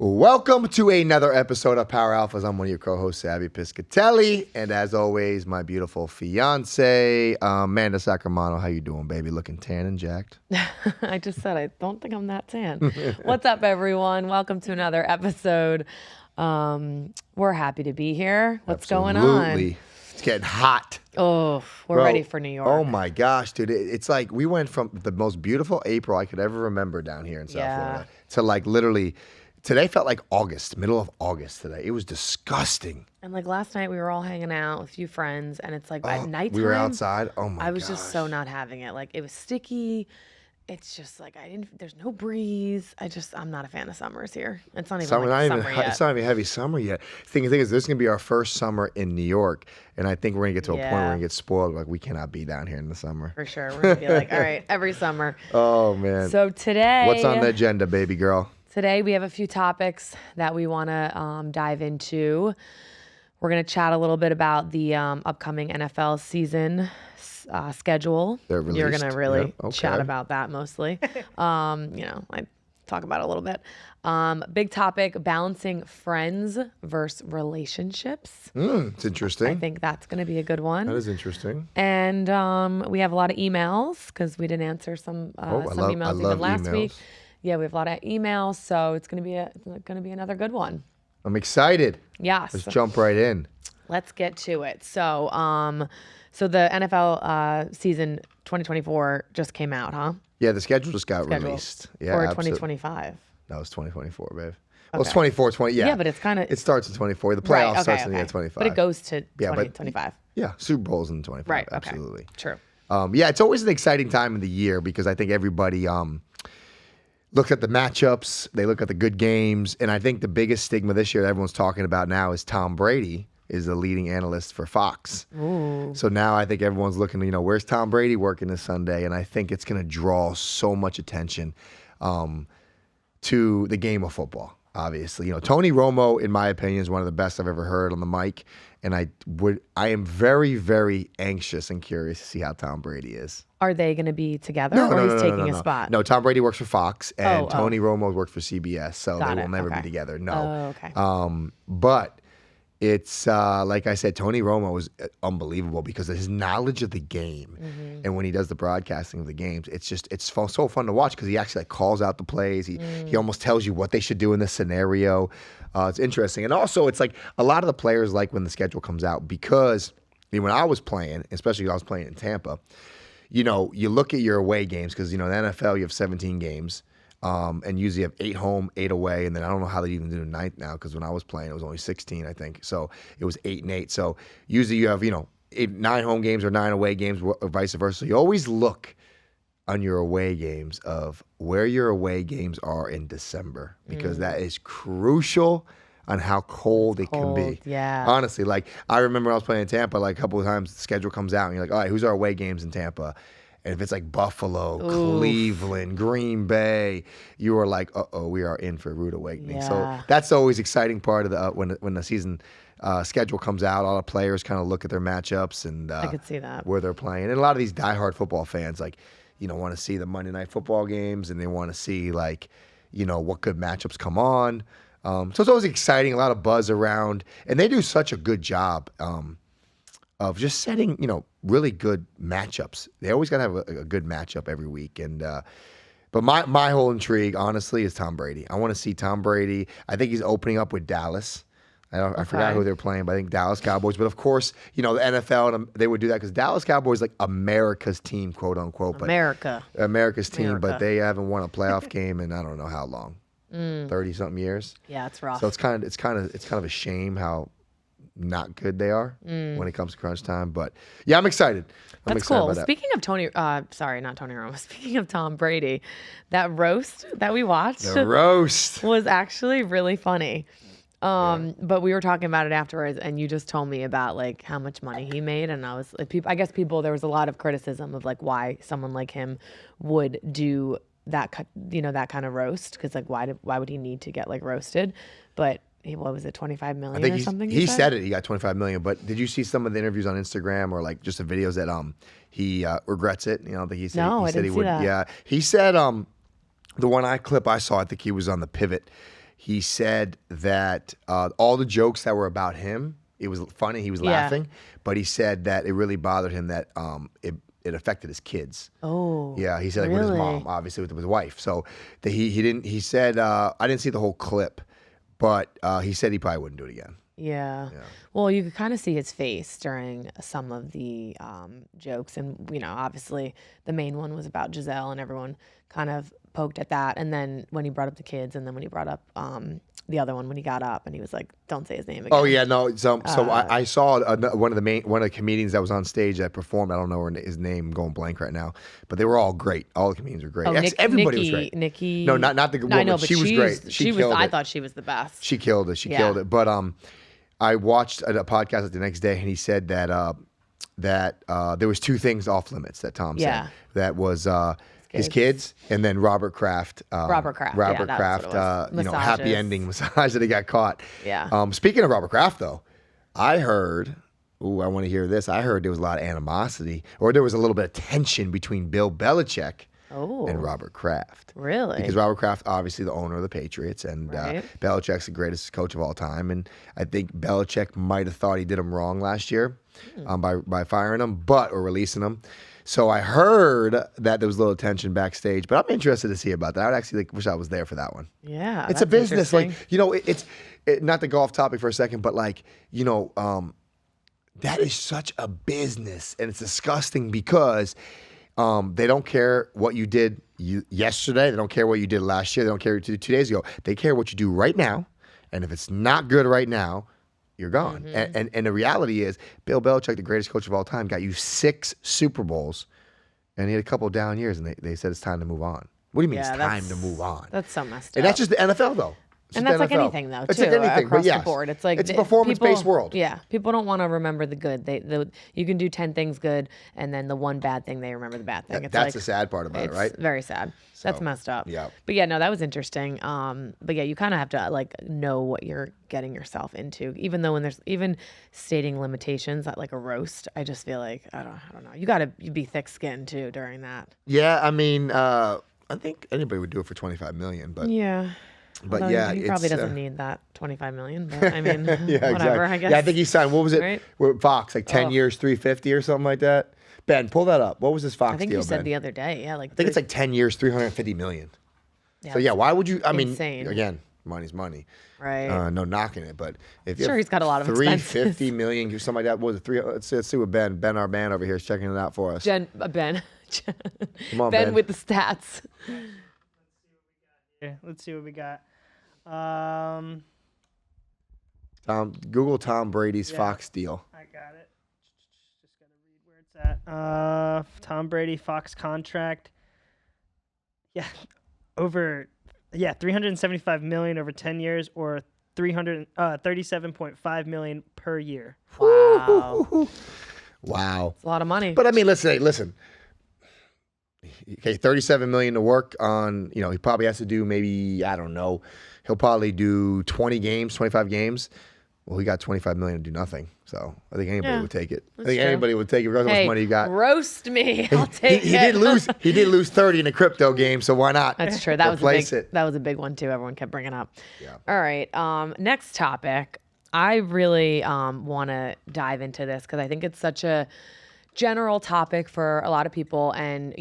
Welcome to another episode of Power Alphas. I'm one of your co-hosts, Sabby Piscitelli, and as always, my beautiful fiance, Mandy Saccomanno. How you doing, baby? Looking tan and jacked. I just said I don't think I'm that tan. What's up, everyone? Welcome to another episode. We're happy to be here. What's going on? Absolutely. It's getting hot. Oh, we're ready for New York. Oh my gosh, dude. It's like we went from the most beautiful April I could ever remember down here in South Florida to like literally... Today felt like August, middle of August today. It was disgusting. And like last night, we were all hanging out with a few friends, and it's like at nighttime. We were outside. Oh my gosh. I was just so not having it. Like it was sticky. It's just like there's no breeze. I'm not a fan of summers here. It's not even summer yet. It's not even heavy summer yet. Thing is, this is going to be our first summer in New York. And I think we're going to get to a point where we're going to get spoiled. Like we cannot be down here in the summer. For sure. We're going to be like, all right, every summer. Oh man. So today. What's on the agenda, baby girl? Today, we have a few topics that we want to dive into. We're going to chat a little bit about the upcoming NFL season schedule. They're released. You're going to really chat about that mostly. I talk about it a little bit. Big topic, balancing friends versus relationships. It's interesting. I think that's going to be a good one. That is interesting. And we have a lot of emails because we didn't answer some emails even last week. Yeah, we have a lot of emails, so it's gonna be another good one. I'm excited. Yes. Let's jump right in. Let's get to it. So, so the NFL season 2024 just came out, huh? Yeah, the schedule just got released. Yeah, or 2025. No, it's 2024, babe. Well, it's 24, 20. Yeah. Yeah, but it's kind of. It starts in 24. The playoffs starts in the year 25. But it goes to 2025. Yeah, Super Bowl's in 25. Right. Absolutely. True. Yeah, it's always an exciting time of the year because I think everybody looks at the matchups, they look at the good games, and I think the biggest stigma this year that everyone's talking about now is Tom Brady is the leading analyst for Fox. Ooh. So now I think everyone's looking, where's Tom Brady working this Sunday? And I think it's going to draw so much attention to the game of football, obviously. Tony Romo, in my opinion, is one of the best I've ever heard on the mic. And I am very, very anxious and curious to see how Tom Brady is. Are they going to be together, or he's taking a spot? No, Tom Brady works for Fox, and Tony Romo works for CBS, so they will never be together. No. Oh, okay. But it's like I said, Tony Romo is unbelievable because of his knowledge of the game, and when he does the broadcasting of the games, it's so fun to watch because he actually calls out the plays. He almost tells you what they should do in this scenario. It's interesting, and also it's like a lot of the players like when the schedule comes out because when I was playing, especially when I was playing in Tampa. You look at your away games because, in the NFL, you have 17 games and usually have 8 home, 8 away. And then I don't know how they even do the ninth now because when I was playing, it was only 16, I think. So it was 8 and 8. So usually you have, 9 home games or 9 away games or vice versa. So you always look on your away games of where your away games are in December because that is crucial on how cold it can be. Yeah. Honestly, like I remember I was playing in Tampa, like a couple of times the schedule comes out and you're like, all right, who's our away games in Tampa? And if it's like Buffalo, Cleveland, Green Bay, you are like, we are in for a rude awakening. Yeah. So that's always exciting part of the when the season schedule comes out. All the players kind of look at their matchups and I could see that. Where they're playing. And a lot of these diehard football fans, like, want to see the Monday Night Football games and they want to see like, what good matchups come on. So it's always exciting, a lot of buzz around, and they do such a good job of just setting, really good matchups. They always got to have a good matchup every week. And but my whole intrigue, honestly, is Tom Brady. I want to see Tom Brady. I think he's opening up with Dallas. I forgot who they're playing, but I think Dallas Cowboys. But of course, the NFL, and they would do that because Dallas Cowboys like America's team, quote unquote. But America's team, but they haven't won a playoff game in I don't know how long. 30-something years. Yeah, it's rough. So it's kind of a shame how not good they are when it comes to crunch time. But yeah, I'm excited. That's cool. Speaking of not Tony Romo. Speaking of Tom Brady, that roast that we watched, was actually really funny. But we were talking about it afterwards, and you just told me about like how much money he made, and I was like, I guess there was a lot of criticism of like why someone like him would do that kind of roast because like why would he need to get like roasted? But what was it, 25 million or something? He said it. He got 25 million. But did you see some of the interviews on Instagram or like just the videos that he regrets it? I think he said I didn't see that. Yeah, he said the one clip I saw. I think he was on the Pivot. he said that all the jokes that were about him, it was funny. He was laughing, but he said that it really bothered him that it affected his kids. Oh, yeah. He said like with his mom, obviously with his wife. So that he didn't. He said I didn't see the whole clip, but he said he probably wouldn't do it again. Yeah. Well, you could kind of see his face during some of the jokes. And, obviously the main one was about Giselle and everyone kind of poked at that. And then when he brought up the kids and then when he brought up the other one when he got up and he was like, don't say his name again. Oh, yeah. No. So I saw one of the comedians that was on stage that performed. I don't know his name. I'm going blank right now. But they were all great. All the comedians were great. Oh, everybody was great. Nikki. No, not the woman. I know, but she was great. She killed it. I thought she was the best. She killed it. She killed it. But I watched a podcast the next day, and he said that there was two things off limits that Tom said. That was his kids, and then Robert Kraft. Robert Kraft. Happy ending massage that he got caught. Yeah. Speaking of Robert Kraft, though, I heard. Ooh, I want to hear this. I heard there was a lot of animosity, or there was a little bit of tension between Bill Belichick and Robert Kraft. Really? Because Robert Kraft, obviously the owner of the Patriots, and Belichick's the greatest coach of all time. And I think Belichick might have thought he did him wrong last year by firing him, or releasing him. So I heard that there was a little tension backstage, but I'm interested to see about that. I would actually wish I was there for that one. Yeah, it's a business. Like, it's not to go off topic for a second, but like, that is such a business, and it's disgusting because they don't care what you did yesterday. They don't care what you did last year. They don't care what you did 2 days ago. They care what you do right now, and if it's not good right now, you're gone. And the reality is, Bill Belichick, the greatest coach of all time, got you 6 Super Bowls, and he had a couple of down years, and they said it's time to move on. What do you mean it's time to move on? That's so messed up. And that's just the NFL, though. And that's like anything, though, it's too, like anything, across the board. It's like it's a performance-based world. Yeah, people don't want to remember the good. You can do 10 things good, and then the one bad thing, they remember the bad thing. That's the sad part about it, right? It's very sad. So, that's messed up. Yeah. But yeah, no, that was interesting. But yeah, you kind of have to like know what you're getting yourself into, even though when there's even stating limitations at like a roast. I just feel like I don't know. You got to be thick-skinned too during that. Yeah, I mean, I think anybody would do it for $25 million, but yeah. But although he probably doesn't need that $25 million. But I mean, whatever. Exactly. I guess. Yeah, I think he signed. What was it? Right? With Fox, like 10 years, $350 or something like that. Ben, pull that up. What was this Fox deal? I think you said Ben? The other day. Yeah, like I think it's like 10 years, $350 million. Yeah, so yeah, why would you? I mean, insane. Again, money's money. Right. No knocking it, but if you sure he's got a lot of $350 million, give somebody that. What was it? Let's see what Ben, our man over here, is checking it out for us. Ben. Come on, Ben with the stats. Let's see what we got. Google Tom Brady's Fox deal. I got it. Just gotta read where it's at. Tom Brady Fox contract. Yeah, $375 million over 10 years, or $37.5 million per year. Wow. Wow. It's a lot of money. But I mean, listen. Okay, $37 million to work on. He probably has to do maybe, I don't know. He'll probably do 20 games, 25 games. Well, he got $25 million to do nothing. So I think anybody would take it. I think anybody would take it regardless of how much money you got. Roast me. I'll take it. He did lose 30 in the crypto game, so why not? That's true. That was a big one too. Everyone kept bringing up. Yeah. All right. Next topic. I really want to dive into this because I think it's such a general topic for a lot of people, and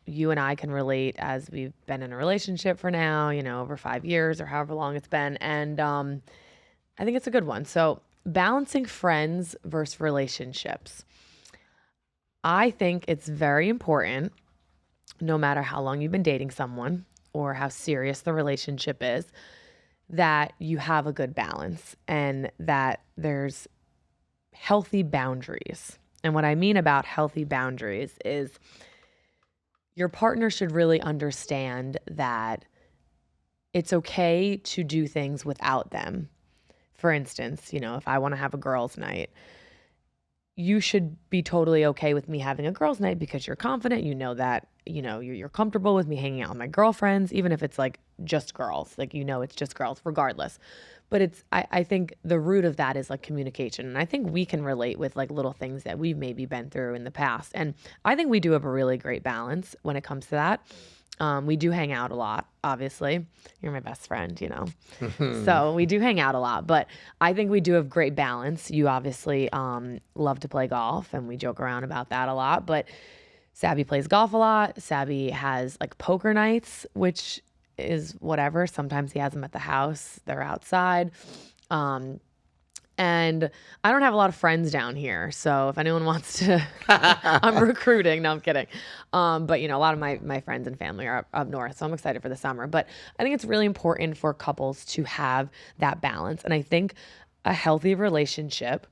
you and I can relate as we've been in a relationship for now, over 5 years or however long it's been. And I think it's a good one. So balancing friends versus relationships. I think it's very important, no matter how long you've been dating someone or how serious the relationship is, that you have a good balance and that there's healthy boundaries. And what I mean about healthy boundaries is your partner should really understand that it's okay to do things without them. For instance, if I want to have a girls' night, you should be totally okay with me having a girls' night because you're confident, that, you're comfortable with me hanging out with my girlfriends, even if it's like just girls, like, it's just girls regardless. But I think the root of that is like communication. And I think we can relate with like little things that we've maybe been through in the past. And I think we do have a really great balance when it comes to that. We do hang out a lot, obviously. You're my best friend, you know. So we do hang out a lot, but I think we do have great balance. You obviously love to play golf, and we joke around about that a lot, but Sabby plays golf a lot. Sabby has like poker nights, which is whatever. Sometimes he has them at the house. They're outside. And I don't have a lot of friends down here. So if anyone wants to, I'm recruiting. No, I'm kidding. But, you know, a lot of my friends and family are up north. So I'm excited for the summer. But I think it's really important for couples to have that balance. And I think a healthy relationship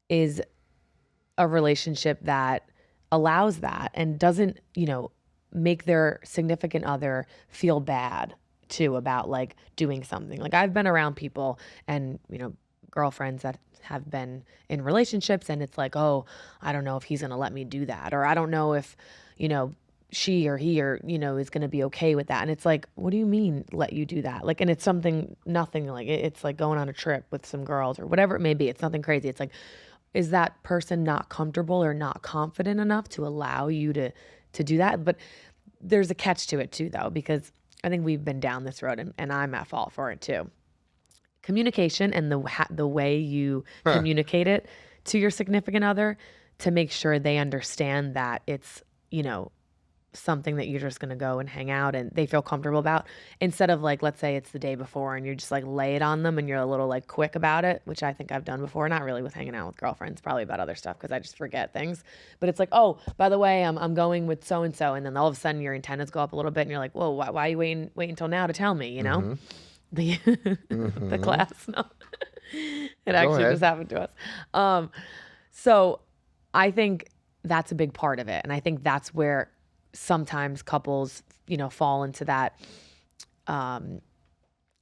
is a relationship that allows that and doesn't, you know, make their significant other feel bad too about like doing something. Like I've been around people and, you know, girlfriends that have been in relationships and it's like, oh, I don't know if he's going to let me do that. Or I don't know if, you know, she or he or, you know, is going to be okay with that. And it's like, what do you mean let you do that? Like, and it's something, nothing like it's like going on a trip with some girls or whatever it may be. It's nothing crazy. It's like, is that person not comfortable or not confident enough to allow you to do that? But there's a catch to it too, though, because I think we've been down this road and I'm at fault for it too. Communication and the way you communicate it to your significant other to make sure they understand that it's, you know, something that you're just going to go and hang out and they feel comfortable about, instead of like, let's say it's the day before and you're just like lay it on them and you're a little like quick about it, which I think I've done before, not really with hanging out with girlfriends, probably about other stuff because I just forget things. But it's like, oh, by the way, I'm going with so-and-so. And then all of a sudden your antennas go up a little bit and you're like, whoa, why are you waiting until now to tell me, you know? The class, no. It actually just happened to us. So I think that's a big part of it. And I think that's where sometimes couples, you know, fall into that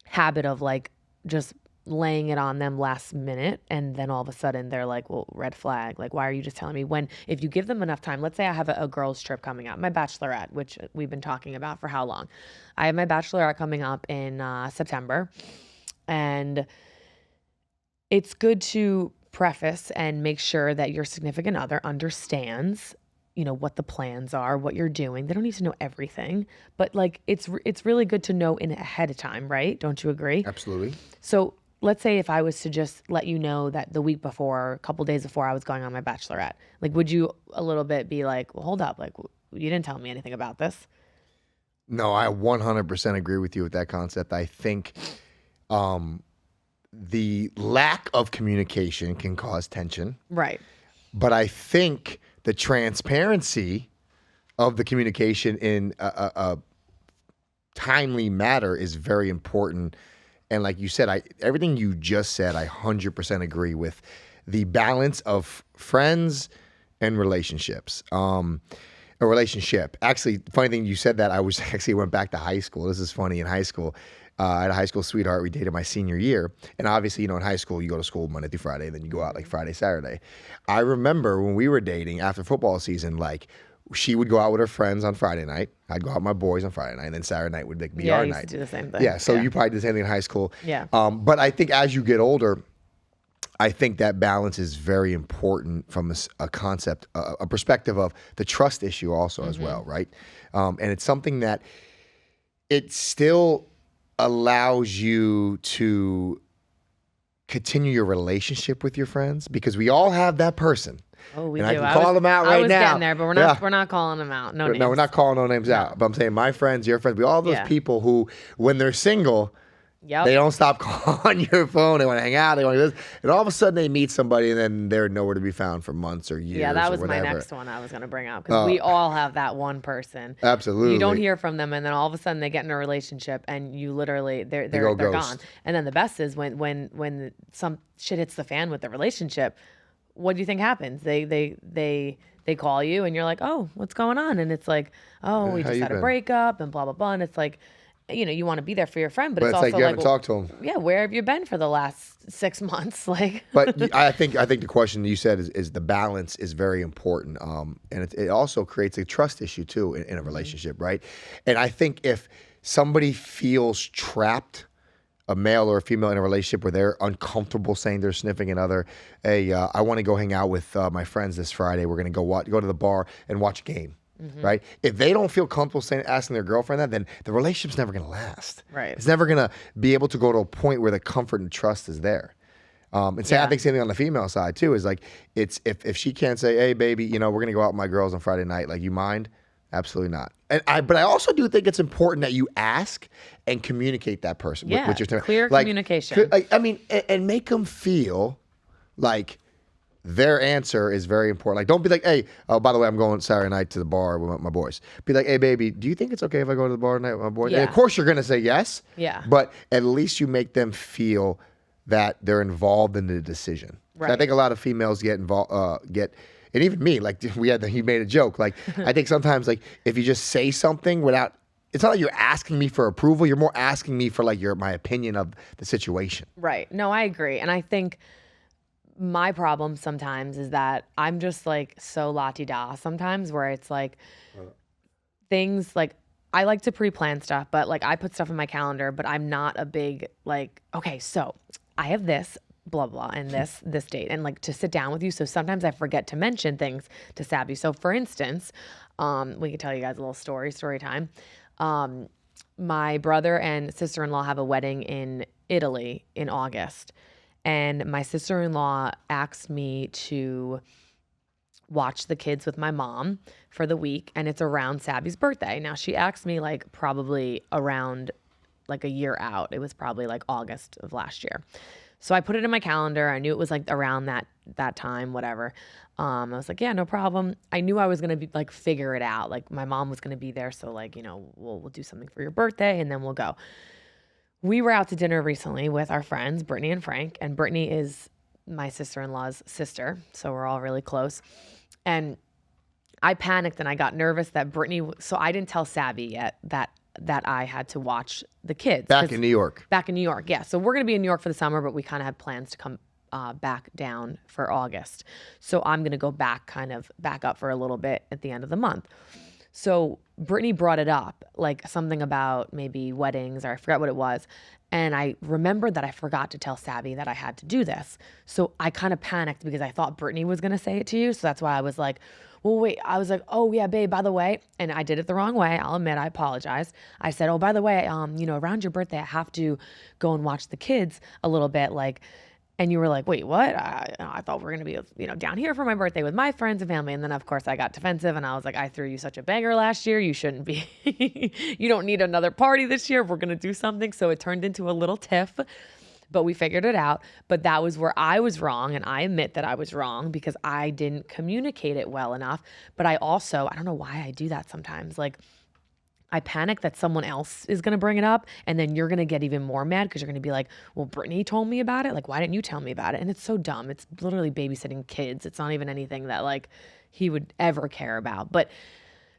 habit of like just laying it on them last minute. And then all of a sudden they're like, well, red flag. Like, why are you just telling me? When, if you give them enough time, let's say I have a girls trip coming up, my bachelorette, which we've been talking about for how long? I have my bachelorette coming up in September. And it's good to preface and make sure that your significant other understands, you know, what the plans are, what you're doing. They don't need to know everything, but like it's really good to know in ahead of time, right? Don't you agree? Absolutely. So let's say if I was to just let you know that the week before, a couple days before I was going on my bachelorette, like, would you a little bit be like, well, hold up, like you didn't tell me anything about this? No, I 100% agree with you with that concept. I think the lack of communication can cause tension. Right. But I think the transparency of the communication in a timely matter is very important. And like you said, everything you just said, I 100% agree with. The balance of friends and relationships. A relationship. Actually, funny thing you said that, I went back to high school. This is funny. In high school, I had a high school sweetheart. We dated my senior year. And obviously, you know, in high school, you go to school Monday through Friday, then you go out like Friday, Saturday. I remember when we were dating after football season, like she would go out with her friends on Friday night. I'd go out with my boys on Friday night, and then Saturday night would be our I night. used to do the same thing. Yeah, so you probably did the same thing in high school. Yeah. But I think as you get older, I think that balance is very important from a concept, a perspective of the trust issue also as well, right? And it's something that it still allows you to continue your relationship with your friends, because we all have that person. Oh, we and do. I can call them out right now. I was getting there, but we're not calling them out. No names. No, we're not calling no names out. But I'm saying my friends, your friends, we all have those people who, when they're single, they don't stop calling your phone. They want to hang out. They want to do this. And all of a sudden they meet somebody and then they're nowhere to be found for months or years. Yeah, that was or my whatever. next one I was going to bring up, because we all have that one person. Absolutely. You don't hear from them, and then all of a sudden they get in a relationship and you literally, they're gone. And then the best is when some shit hits the fan with the relationship, what do you think happens? They call you and you're like, oh, what's going on? And it's like, oh, we just had a breakup and blah, blah, blah. And it's like, you know, you want to be there for your friend, but it's also like you haven't talked to him. Yeah, where have you been for the last 6 months? Like, but I think the question you said is the balance is very important, and it also creates a trust issue too in a relationship, right? And I think if somebody feels trapped, a male or a female in a relationship where they're uncomfortable saying to their significant other, hey, I want to go hang out with my friends this Friday. We're going to go to the bar and watch a game. right? If they don't feel comfortable asking their girlfriend that, then the relationship's never going to last. Right. It's never going to be able to go to a point where the comfort and trust is there. And I think same thing on the female side too, is like, it's if she can't say, hey baby, we're going to go out with my girls on Friday night, like, you mind? Absolutely not. But I also do think it's important that you ask and communicate that person. With your clear communication. And make them feel like their answer is very important. Like, don't be like, hey, oh, by the way, I'm going Saturday night to the bar with my boys. Be like, hey, baby, do you think it's okay if I go to the bar tonight with my boys? Yeah. And of course you're going to say yes. Yeah. But at least you make them feel that they're involved in the decision. Right. I think a lot of females get involved, and even me, like he made a joke. Like, I think sometimes, like, if you just say something without, it's not like you're asking me for approval. You're more asking me for like my opinion of the situation. Right. No, I agree. And I think my problem sometimes is that I'm just like so la-ti-da sometimes, where it's like things like, I like to pre-plan stuff, but like I put stuff in my calendar, but I'm not a big like, okay, so I have this blah blah and this date, and like to sit down with you. So sometimes I forget to mention things to Sabby. So for instance, we could tell you guys a little story time. My brother and sister-in-law have a wedding in Italy in August, and my sister-in-law asked me to watch the kids with my mom for the week, and it's around Sabby's birthday. Now she asked me like probably around like a year out. It was probably like August of last year. So I put it in my calendar. I knew it was like around that time, whatever. I was like, yeah, no problem. I knew I was going to be like, figure it out. Like my mom was going to be there. So like, we'll do something for your birthday and then we'll go. We were out to dinner recently with our friends, Brittany and Frank, and Brittany is my sister-in-law's sister. So we're all really close. And I panicked and I got nervous that Brittany, so I didn't tell Sabby yet that I had to watch the kids. Back in New York. Back in New York, yeah. So we're going to be in New York for the summer, but we kind of had plans to come back down for August. So I'm going to go back up for a little bit at the end of the month. So Brittany brought it up, like something about maybe weddings, or I forgot what it was. And I remembered that I forgot to tell Sabby that I had to do this. So I kind of panicked because I thought Brittany was going to say it to you. So that's why I was like, well, wait, I was like, oh yeah, babe, by the way, and I did it the wrong way. I'll admit, I apologize. I said, oh, by the way, around your birthday, I have to go and watch the kids a little bit, like, and you were like, wait, what? I thought we were going to be, down here for my birthday with my friends and family. And then of course I got defensive and I was like, I threw you such a banger last year. You shouldn't be, you don't need another party this year. We're going to do something. So it turned into a little tiff, but we figured it out. But that was where I was wrong. And I admit that I was wrong because I didn't communicate it well enough. But I don't know why I do that sometimes. Like, I panic that someone else is going to bring it up, and then you're going to get even more mad because you're going to be like, well, Brittany told me about it. Like, why didn't you tell me about it? And it's so dumb. It's literally babysitting kids. It's not even anything that like he would ever care about. But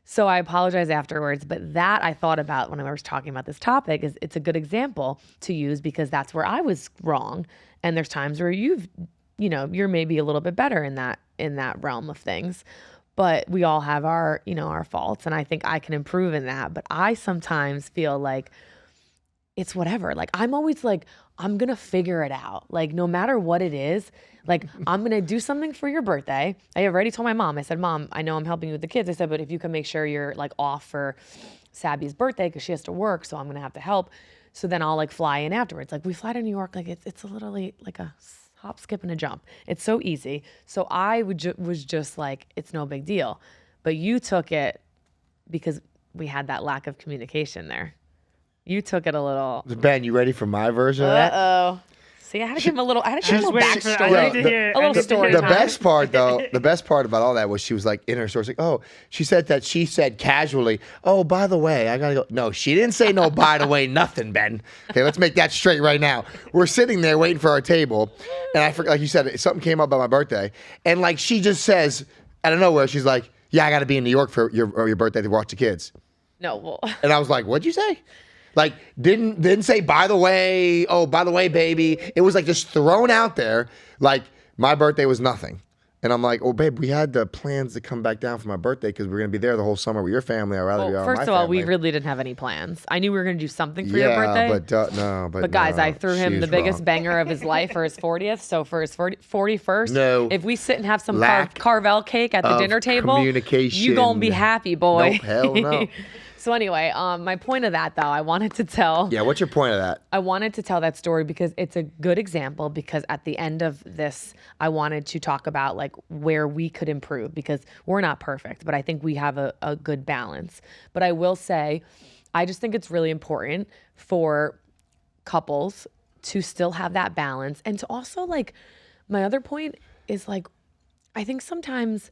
so I apologize afterwards. But that I thought about when I was talking about this topic is it's a good example to use because that's where I was wrong. And there's times where you're maybe a little bit better in that realm of things. But we all have our faults, and I think I can improve in that. But I sometimes feel like it's whatever. Like, I'm always like, I'm going to figure it out. Like, no matter what it is, like, I'm going to do something for your birthday. I already told my mom, I said, Mom, I know I'm helping you with the kids. I said, but if you can make sure you're like off for Sabby's birthday because she has to work, so I'm going to have to help. So then I'll like fly in afterwards. Like, we fly to New York. Like, it's literally like a hop, skip, and a jump. It's so easy. So I was just like, it's no big deal. But you took it because we had that lack of communication there. You took it a little. Ben, you ready for my version of that? Uh-oh. See, I had to give him a little backstory. The best part about all that was she was like in her story, like, oh, she said casually, oh, by the way, I gotta go. No, she didn't say no, by the way, nothing, Ben. Okay, let's make that straight right now. We're sitting there waiting for our table, and I forgot, like you said, something came up about my birthday, and like she just says out of nowhere, she's like, yeah, I gotta be in New York for your birthday to watch the kids. No, well. And I was like, what'd you say? Like, didn't say, by the way, baby. It was like just thrown out there like my birthday was nothing. And I'm like, oh, babe, we had the plans to come back down for my birthday because we're going to be there the whole summer with your family. I'd rather be out with my First of all, family. we really didn't have any plans. I knew we were going to do something for your birthday. But guys, no, I threw him the biggest banger of his life for his 40th. So for his 41st, if we sit and have some Carvel cake at the dinner table, you going to be happy, boy. Nope, hell no. So anyway, my point of that, though, I wanted to tell. Yeah, what's your point of that? I wanted to tell that story because it's a good example, because at the end of this, I wanted to talk about like where we could improve, because we're not perfect, but I think we have a good balance. But I will say, I just think it's really important for couples to still have that balance. And to also, like, my other point is, like, I think sometimes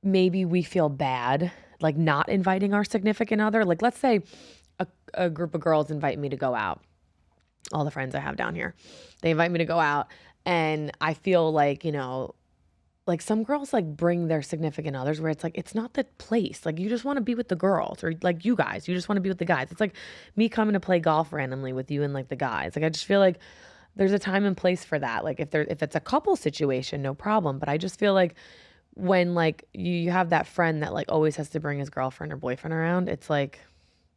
maybe we feel bad like not inviting our significant other. Like, let's say a group of girls invite me to go out. All the friends I have down here, they invite me to go out, and I feel like, you know, like some girls like bring their significant others where it's like, it's not the place. Like, you just want to be with the girls, or like you guys, you just want to be with the guys. It's like me coming to play golf randomly with you and like the guys. Like, I just feel like there's a time and place for that. Like if it's a couple situation, no problem. But I just feel like when like you have that friend that like always has to bring his girlfriend or boyfriend around, it's like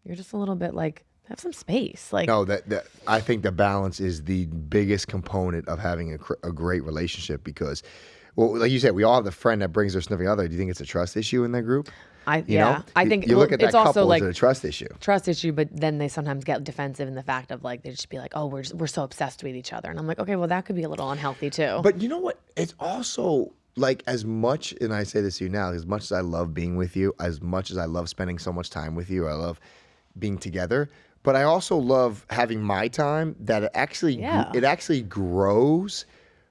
you're just a little bit like, have some space. Like, no, that I think the balance is the biggest component of having a great relationship, because, well, like you said, we all have the friend that brings their significant other. Do you think it's a trust issue in that group? I think you look at that it's also couple, like is it a trust issue? But then they sometimes get defensive in the fact of like, they just be like, oh, we're so obsessed with each other, and I'm like, okay, well, that could be a little unhealthy too. But you know what? It's also like, as much, and I say this to you now, as much as I love being with you, as much as I love spending so much time with you, I love being together, but I also love having my time, that it actually grows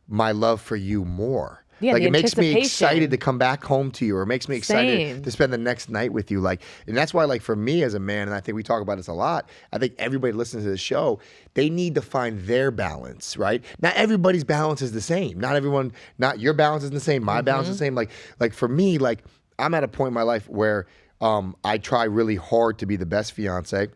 my love for you more. Yeah, like, it makes me excited to come back home to you, or it makes me excited to spend the next night with you. Like, and that's why, like, for me as a man, and I think we talk about this a lot, I think everybody listening to the show, they need to find their balance, right? Not everybody's balance is the same. Not your balance is the same. My balance is the same. Like for me, like, I'm at a point in my life where I try really hard to be the best fiance.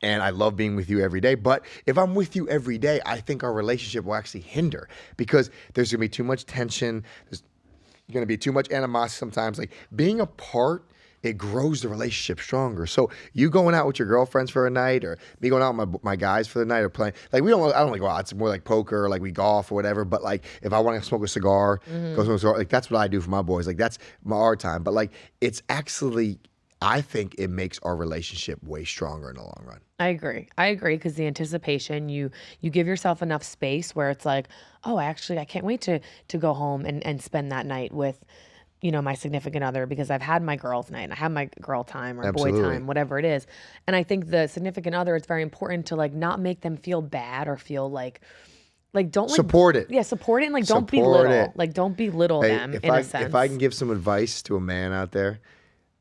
And I love being with you every day. But if I'm with you every day, I think our relationship will actually hinder, because there's going to be too much tension. There's going to be too much animosity sometimes. Like, being apart, it grows the relationship stronger. So you going out with your girlfriends for a night, or me going out with my guys for the night, or playing, like, I don't like go out. It's more like poker, or like we golf or whatever. But like, if I want to smoke a cigar, go smoke a cigar, like, that's what I do for my boys. Like, that's our time. But like, it's actually, I think it makes our relationship way stronger in the long run. I agree, because the anticipation, you give yourself enough space where it's like, oh, I can't wait to go home and spend that night with, you know, my significant other, because I've had my girls' night, and I have my girl time or boy time, whatever it is. And I think the significant other, it's very important to like not make them feel bad or feel like don't support it. Yeah, support it, and like don't belittle. Like, don't belittle them in a sense. If I can give some advice to a man out there,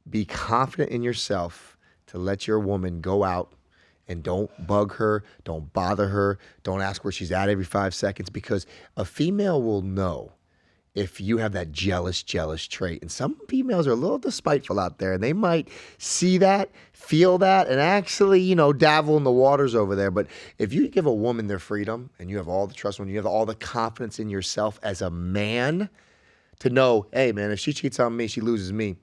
be confident in yourself to let your woman go out, and don't bug her, don't bother her, don't ask where she's at every 5 seconds, because a female will know if you have that jealous trait. And some females are a little despiteful out there, and they might see that, feel that, and actually, you know, dabble in the waters over there. But if you give a woman their freedom, and you have all the trust, when you have all the confidence in yourself as a man to know, hey man, if she cheats on me, she loses me.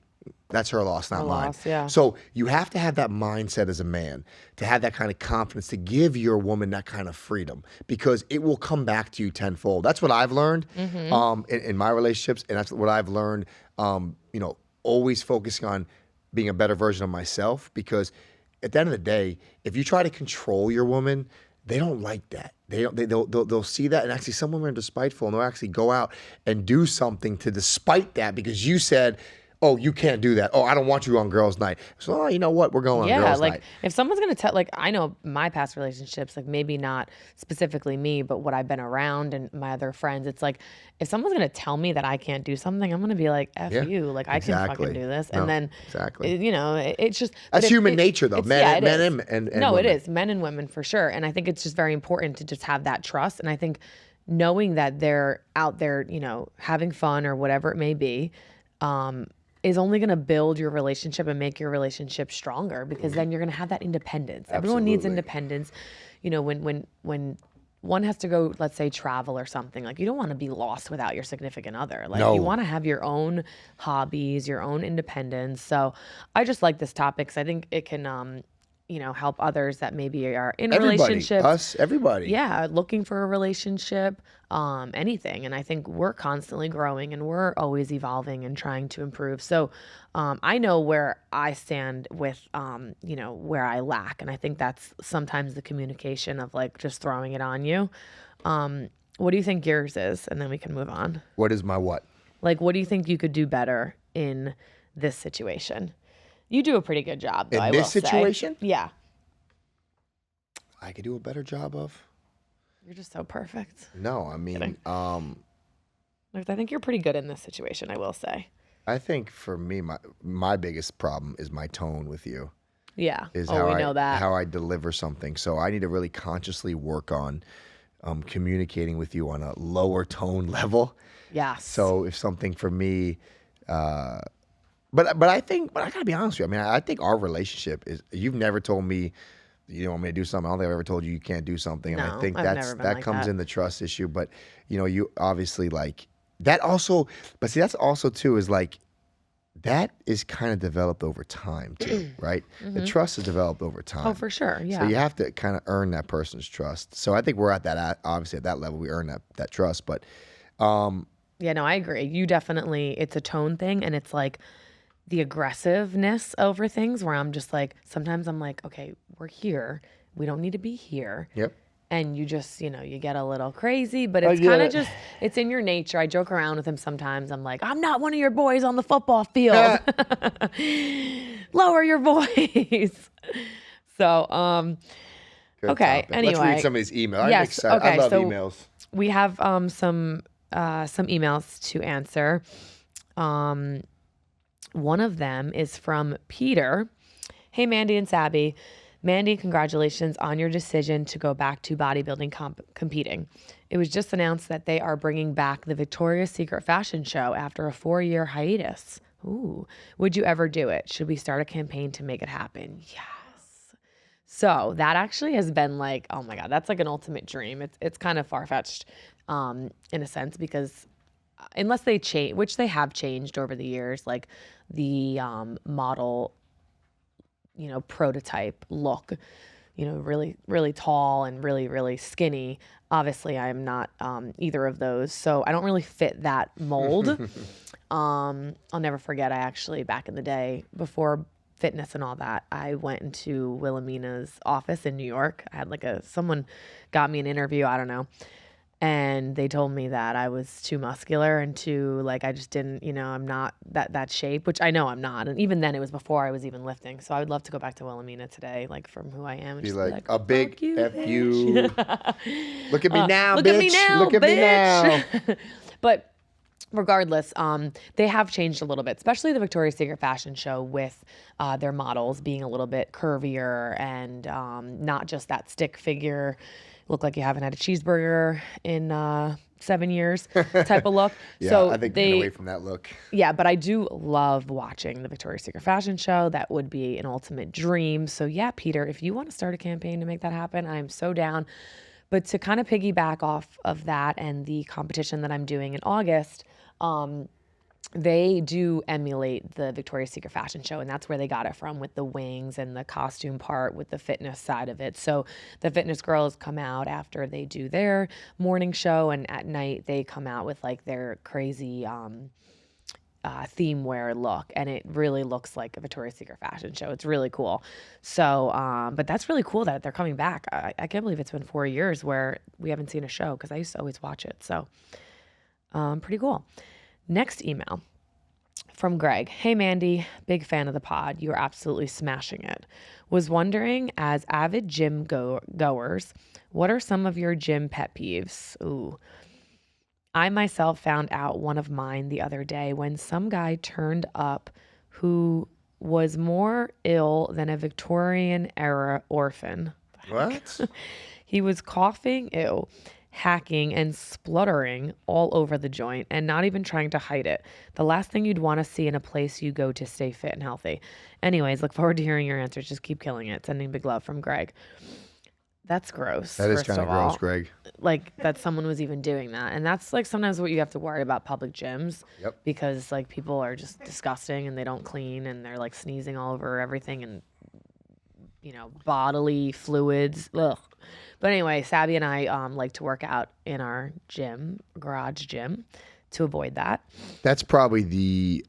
That's her loss, not mine. Yeah. So you have to have that mindset as a man, to have that kind of confidence, to give your woman that kind of freedom, because it will come back to you tenfold. That's what I've learned in my relationships, and that's what I've learned, you know, always focusing on being a better version of myself, because at the end of the day, if you try to control your woman, they don't like that. They'll see that, and actually some women are despiteful, and they'll actually go out and do something to despite that, because you said, oh, you can't do that. Oh, I don't want you on girls' night. So, oh, you know what? We're going on girls' night. Yeah, like, if someone's going to tell, like, I know my past relationships, like, maybe not specifically me, but what I've been around and my other friends, it's like, if someone's going to tell me that I can't do something, I'm going to be like, F you. Like, I can fucking do this. And then, you know, it's just. That's human nature, though. Men and no, women. it is. Men and women, for sure. And I think it's just very important to just have that trust. And I think knowing that they're out there, you know, having fun or whatever it may be, is only going to build your relationship and make your relationship stronger, because then you're going to have that independence. Everyone needs independence. You know, when one has to go, let's say, travel or something. Like, you don't want to be lost without your significant other. Like, No. you want to have your own hobbies, your own independence. So I just like this topic because I think it can, help others that maybe are in relationships. Us, everybody. Yeah, looking for a relationship, anything. And I think we're constantly growing and we're always evolving and trying to improve. So I know where I stand with, where I lack. And I think that's sometimes the communication of like just throwing it on you. What do you think yours is? And then we can move on. What is my what? Like, what do you think you could do better in this situation? You do a pretty good job, though, In I this will say. situation? Yeah. I could do a better job of. You're just so perfect. No, I mean, I think you're pretty good in this situation, I will say. I think for me, my biggest problem is my tone with you. Yeah. Is we know that. how I deliver something. So I need to really consciously work on communicating with you on a lower tone level. Yes. So if something for me, but I gotta be honest with you. I mean, I think our relationship is. You've never told me you don't want me to do something. I don't think I've ever told you you can't do something. And I think that comes in the trust issue. But you obviously like that also. But see, that's also too is like that is kind of developed over time too, right? Mm-hmm. The trust is developed over time. Oh, for sure. Yeah. So you have to kind of earn that person's trust. So I think we're at that obviously at that level we earn that trust. But yeah, no, I agree. You definitely. It's a tone thing, and it's like the aggressiveness over things where I'm just like, sometimes I'm like, okay, we're here. We don't need to be here. Yep. And you just, you get a little crazy, but it's kind of just, it's in your nature. I joke around with him sometimes. I'm like, I'm not one of your boys on the football field. Lower your voice. So, good okay. topic. Anyway. Let's read some of these emails. Yes. Okay, I love so emails. We have some emails to answer. One of them is from Peter. Hey, Mandy and Sabby. Mandy, congratulations on your decision to go back to bodybuilding competing. It was just announced that they are bringing back the Victoria's Secret fashion show after a 4-year hiatus. Ooh, would you ever do it? Should we start a campaign to make it happen? Yes. So that actually has been like, oh my God, that's like an ultimate dream. It's kind of far-fetched in a sense because unless they change, which they have changed over the years, like the model, prototype look, really, really tall and really, really skinny. Obviously, I'm not either of those, so I don't really fit that mold. I'll never forget, I actually, back in the day, before fitness and all that, I went into Wilhelmina's office in New York. I had someone got me an interview, I don't know. And they told me that I was too muscular and too, I just didn't, I'm not that shape, which I know I'm not. And even then, it was before I was even lifting. So I would love to go back to Wilhelmina today, from who I am. And be just like, a big F bitch. you. Look at me now, look bitch. At me now, look at bitch. me now. But regardless, they have changed a little bit, especially the Victoria's Secret fashion show with their models being a little bit curvier and not just that stick figure. Look like you haven't had a cheeseburger in 7 years type of look. Yeah, so I think they get away from that look. Yeah, but I do love watching the Victoria's Secret fashion show. That would be an ultimate dream. So yeah, Peter, if you want to start a campaign to make that happen, I'm so down. But to kind of piggyback off of that and the competition that I'm doing in August, they do emulate the Victoria's Secret fashion show, and that's where they got it from with the wings and the costume part with the fitness side of it. So the fitness girls come out after they do their morning show, and at night they come out with their crazy theme wear look, and it really looks like a Victoria's Secret fashion show. It's really cool. So, but that's really cool that they're coming back. I can't believe it's been 4 years where we haven't seen a show because I used to always watch it. So, pretty cool. Next email from Greg. Hey, Mandy, big fan of the pod. You are absolutely smashing it. Was wondering, as avid gym goers, what are some of your gym pet peeves? Ooh. I myself found out one of mine the other day when some guy turned up who was more ill than a Victorian era orphan. What? He was coughing, hacking and spluttering all over the joint and not even trying to hide it. The last thing you'd want to see in a place you go to stay fit and healthy. Anyways, look forward to hearing your answers. Just keep killing it. Sending big love from Greg. That's gross. That is first kind of gross, Greg. Like that someone was even doing that. And that's like sometimes what you have to worry about public gyms. Yep. Because like people are just disgusting and they don't clean and they're like sneezing all over everything and, you know, bodily fluids. Ugh. But anyway, Sabby and I like to work out in our gym, garage gym, to avoid that. That's probably the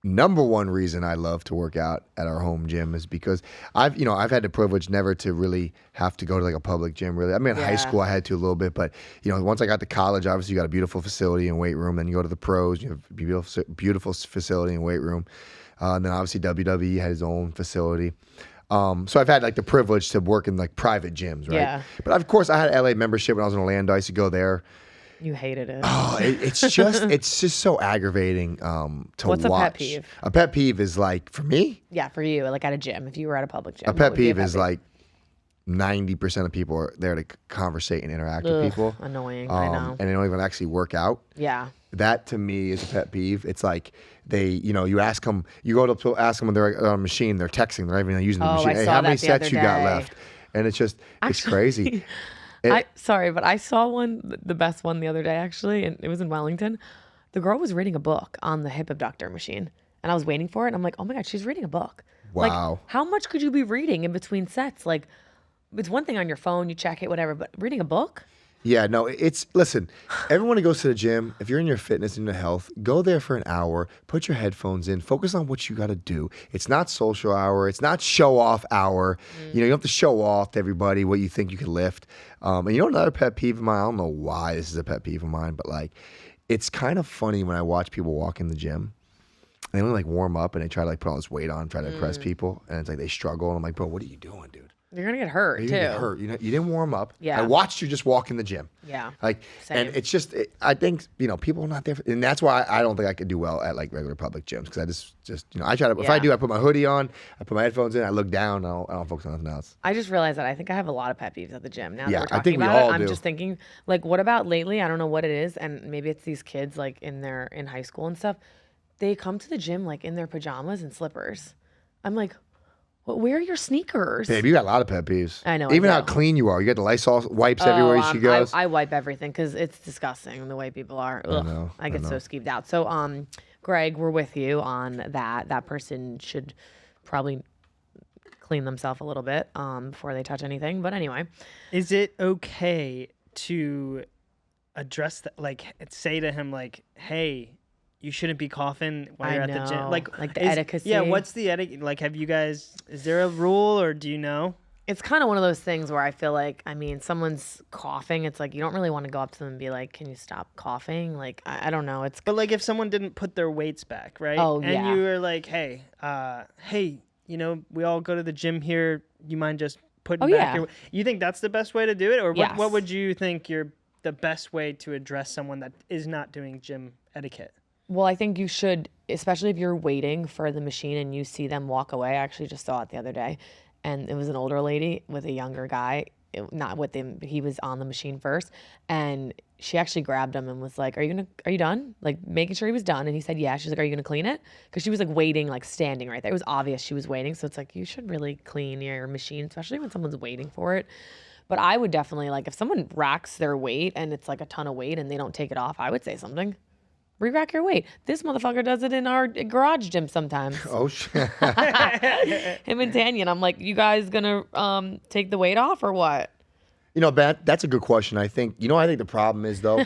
number one reason I love to work out at our home gym is because I've had the privilege never to really have to go to like a public gym really. I mean, in high school I had to a little bit, but you know, once I got to college, obviously you got a beautiful facility and weight room. Then you go to the pros, you have a beautiful facility and weight room. And then obviously WWE had his own facility. So I've had like the privilege to work in like private gyms, right? Yeah. But of course I had an LA membership when I was in Orlando. I used to go there. You hated it. Oh, it's just so aggravating to What's watch. What's a pet peeve? A pet peeve is like, for me? Yeah, for you, like at a gym, if you were at a public gym. A pet peeve is like 90% of people are there to conversate and interact with people. Annoying, I know. And they don't even actually work out. Yeah. That to me is a pet peeve. It's like you ask them, you go to ask them when they're on a machine, they're texting, they're not even using the machine. Hey, how many sets you got left? And it's just, it's crazy. Sorry, but I saw one, the best one the other day actually, and it was in Wellington. The girl was reading a book on the hip abductor machine, and I was waiting for it. And I'm like, oh my God, she's reading a book. Wow. Like, how much could you be reading in between sets? Like, it's one thing on your phone, you check it, whatever, but reading a book? Yeah, no, listen, everyone who goes to the gym, if you're in your fitness and your health, go there for an hour, put your headphones in, focus on what you got to do. It's not social hour. It's not show off hour. You know, you don't have to show off to everybody what you think you can lift. And you know, another pet peeve of mine, I don't know why this is a pet peeve of mine, but like, it's kind of funny when I watch people walk in the gym. They only like warm up and they try to like put all this weight on, try to impress people. And it's like they struggle. And I'm like, bro, what are you doing, dude? You're gonna get hurt too. You're gonna get hurt. You didn't warm up. Yeah. I watched you just walk in the gym. Yeah. Like, Same. and it's just, I think, you know, people are not there, and that's why I don't think I could do well at like regular public gyms, because I just, you know, I try to. If I do, I put my hoodie on, I put my headphones in, I look down, I don't focus on nothing else. I just realized that I think I have a lot of pet peeves at the gym. Now that Yeah, we're I talking think we about all it, I'm do. just thinking, like, what about lately? I don't know what it is, and maybe it's these kids like in high school and stuff. They come to the gym like in their pajamas and slippers. I'm like, where are your sneakers? Babe, you got a lot of pet peeves. I know. Even how clean you are. You got the Lysol wipes everywhere she goes. I wipe everything because it's disgusting the way people are. Ugh, I get so skeeved out. So, Greg, we're with you on that. That person should probably clean themselves a little bit before they touch anything. But anyway. Is it okay to address that? Like, say to him, like, hey, you shouldn't be coughing while you're at the gym. Like the etiquette. Yeah, what's the etiquette? Like, have you guys, is there a rule or do you know? It's kind of one of those things where I feel like, I mean, someone's coughing. It's like, you don't really want to go up to them and be like, can you stop coughing? Like, I don't know. But like if someone didn't put their weights back, right? Oh, and you were like, hey, you know, we all go to the gym here. You mind just putting back your, you think that's the best way to do it? Or what would you think the best way to address someone that is not doing gym etiquette? Well, I think you should, especially if you're waiting for the machine and you see them walk away. I actually just saw it the other day, and it was an older lady with a younger guy, not with him. He was on the machine first, and she actually grabbed him and was like, "Are you done?" Like making sure he was done, and he said, "Yeah." She's like, "Are you gonna clean it?" Because she was like waiting, like standing right there. It was obvious she was waiting, so it's like you should really clean your machine, especially when someone's waiting for it. But I would definitely, like, if someone racks their weight and it's like a ton of weight and they don't take it off, I would say something. Re-rack your weight. This motherfucker does it in our garage gym sometimes. Oh, shit. Him and Tanya. And I'm like, you guys gonna take the weight off or what? You know, that's a good question. I think the problem is, though,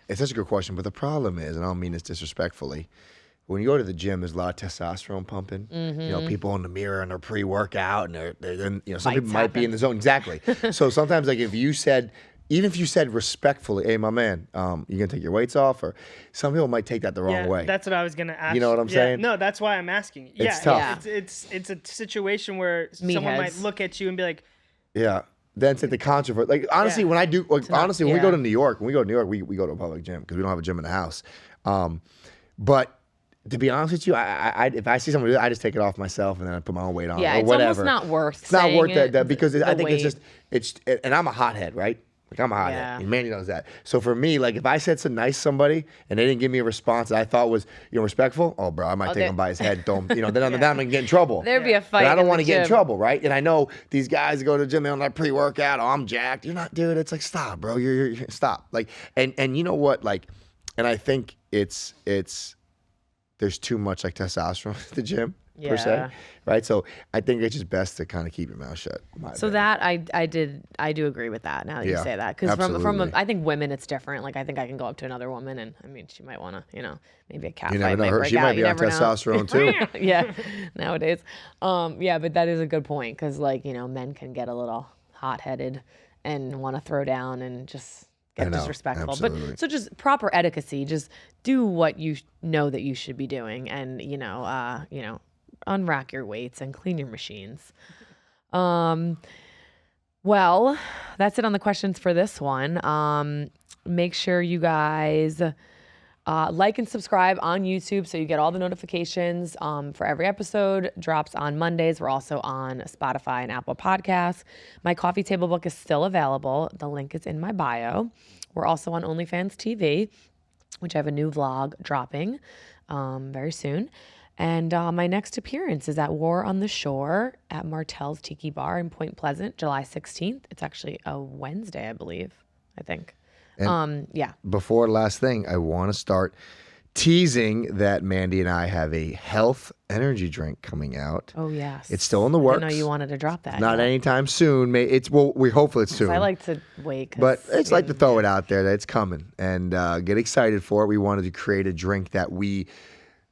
it's such a good question, but the problem is, and I don't mean this disrespectfully, when you go to the gym, there's a lot of testosterone pumping. Mm-hmm. You know, people in the mirror and they're pre-workout, and they're you know, some Fights people might be in the zone. Exactly. So sometimes, like, even if you said respectfully, hey, my man, you gonna take your weights off? Or some people might take that the wrong way. That's what I was gonna ask. You know what I'm saying? No, that's why I'm asking. It's tough. It's a situation where someone might look at you and be like, yeah. Then it's like the controversy. Like, honestly, when I do, like, honestly, when we go to New York, we go to a public gym because we don't have a gym in the house. But to be honest with you, if I see someone do it, I just take it off myself and then I put my own weight on or whatever. It's almost not worth. It's not worth it, that because I think weight. it's and I'm a hothead, right? Like, I'm a hothead. And Mandy knows that. So for me, like, if I said something nice to somebody and they didn't give me a response that I thought was, respectful, oh, bro, I might take him by his head. Don't, then I'm going to get in trouble. There'd be a fight. But I don't want to get in trouble, right? And I know these guys go to the gym, they don't like pre-workout. Oh, I'm jacked. You're not, dude. It's like, stop, bro. You're stop. Like, and you know what? Like, and I think it's there's too much like testosterone at the gym. Per se, right? So I think it's just best to kind of keep your mouth shut. So that I do agree with that. Now that you say that, because from I think women it's different. Like I think I can go up to another woman and I mean she might want to maybe a cat fight might break she out. might be on testosterone too. Yeah, nowadays. Yeah, but that is a good point because like men can get a little hot headed and want to throw down and just get disrespectful. Absolutely. But so just proper etiquette. Just do what you know that you should be doing, and unrack your weights and clean your machines. Well, that's it on the questions for this one. Make sure you guys like and subscribe on YouTube so you get all the notifications for every episode. Drops on Mondays. We're also on Spotify and Apple Podcasts. My coffee table book is still available. The link is in my bio. We're also on OnlyFans TV, which I have a new vlog dropping very soon. And my next appearance is at War on the Shore at Martell's Tiki Bar in Point Pleasant, July 16th. It's actually a Wednesday, I think. And before last thing, I want to start teasing that Mandy and I have a health energy drink coming out. Oh, yes. It's still in the works. I know you wanted to drop that. Not anytime soon. We hopefully it's soon. I like to wait. But it's like to throw it out there that it's coming and get excited for it. We wanted to create a drink that we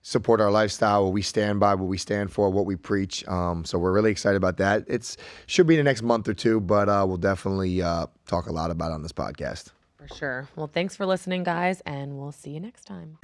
support our lifestyle, what we stand by, what we stand for, what we preach. So we're really excited about that. It should be in the next month or two, but we'll definitely talk a lot about it on this podcast. For sure. Well, thanks for listening, guys, and we'll see you next time.